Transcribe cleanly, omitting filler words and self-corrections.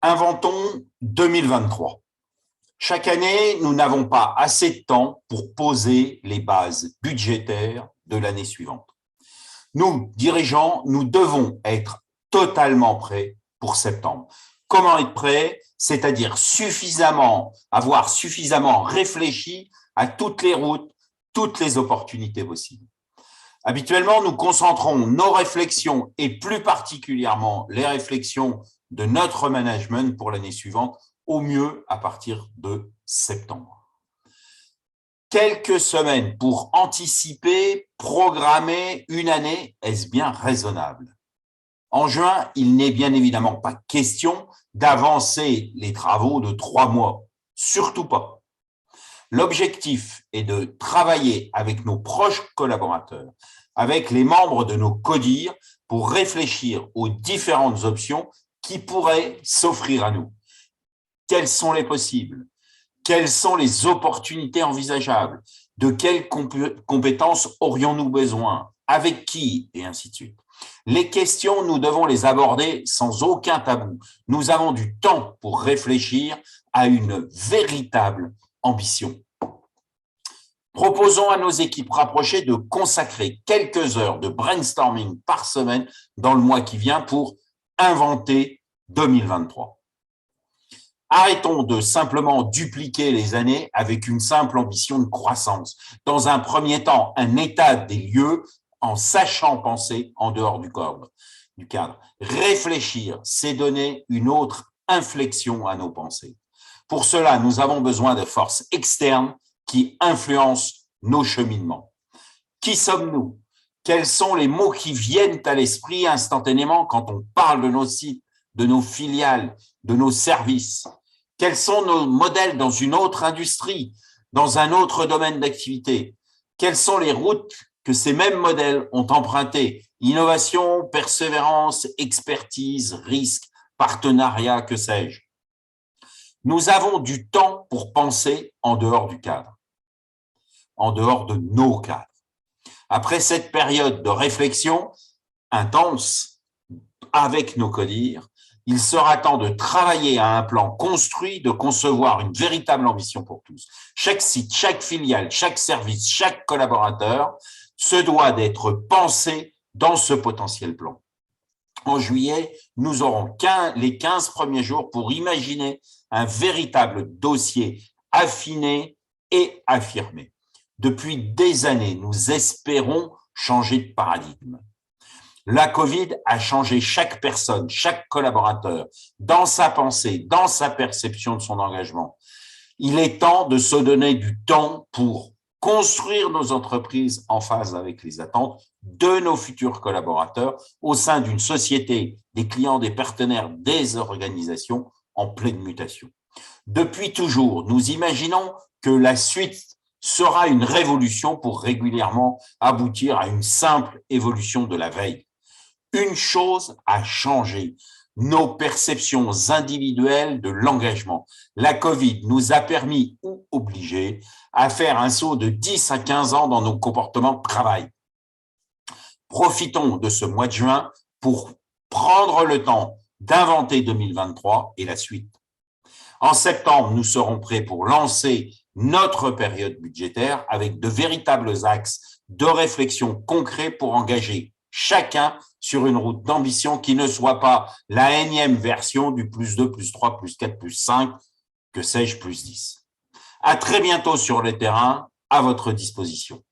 Inventons 2023. Chaque année, nous n'avons pas assez de temps pour poser les bases budgétaires de l'année suivante. Nous, dirigeants, nous devons être totalement prêts pour septembre. Comment être prêts? C'est-à-dire avoir suffisamment réfléchi à toutes les routes, toutes les opportunités possibles. Habituellement, nous concentrons nos réflexions et plus particulièrement les réflexions de notre management pour l'année suivante, au mieux à partir de septembre. Quelques semaines pour anticiper, programmer une année, est-ce bien raisonnable? En juin, il n'est bien évidemment pas question d'avancer les travaux de 3 mois, surtout pas. L'objectif est de travailler avec nos proches collaborateurs, avec les membres de nos CODIR pour réfléchir aux différentes options qui pourraient s'offrir à nous. Quels sont les possibles? Quelles sont les opportunités envisageables? De quelles compétences aurions-nous besoin? Avec qui? Et ainsi de suite. Les questions, nous devons les aborder sans aucun tabou. Nous avons du temps pour réfléchir à une véritable ambition. Proposons à nos équipes rapprochées de consacrer quelques heures de brainstorming par semaine dans le mois qui vient pour inventer 2023. Arrêtons de simplement dupliquer les années avec une simple ambition de croissance. Dans un premier temps, un état des lieux en sachant penser en dehors du cadre. Réfléchir, c'est donner une autre inflexion à nos pensées. Pour cela, nous avons besoin de forces externes qui influencent nos cheminements. Qui sommes-nous? Quels sont les mots qui viennent à l'esprit instantanément quand on parle de nos sites, de nos filiales, de nos services? Quels sont nos modèles dans une autre industrie, dans un autre domaine d'activité? Quelles sont les routes que ces mêmes modèles ont empruntées? Innovation, persévérance, expertise, risque, partenariat, que sais-je? Nous avons du temps pour penser en dehors du cadre, en dehors de nos cadres. Après cette période de réflexion intense avec nos CODIR, il sera temps de travailler à un plan construit, de concevoir une véritable ambition pour tous. Chaque site, chaque filiale, chaque service, chaque collaborateur se doit d'être pensé dans ce potentiel plan. En juillet, nous aurons les 15 premiers jours pour imaginer un véritable dossier affiné et affirmé. Depuis des années, nous espérons changer de paradigme. La Covid a changé chaque personne, chaque collaborateur, dans sa pensée, dans sa perception de son engagement. Il est temps de se donner du temps pour construire nos entreprises en phase avec les attentes de nos futurs collaborateurs au sein d'une société, des clients, des partenaires, des organisations en pleine mutation. Depuis toujours, nous imaginons que la suite sera une révolution pour régulièrement aboutir à une simple évolution de la veille. Une chose a changé, nos perceptions individuelles de l'engagement. La Covid nous a permis, ou obligé, à faire un saut de 10 à 15 ans dans nos comportements de travail. Profitons de ce mois de juin pour prendre le temps d'inventer 2023 et la suite. En septembre, nous serons prêts pour lancer notre période budgétaire avec de véritables axes de réflexion concrets pour engager chacun sur une route d'ambition qui ne soit pas la énième version du +2, +3, +4, +5, que sais-je, +10. À très bientôt sur le terrain, à votre disposition.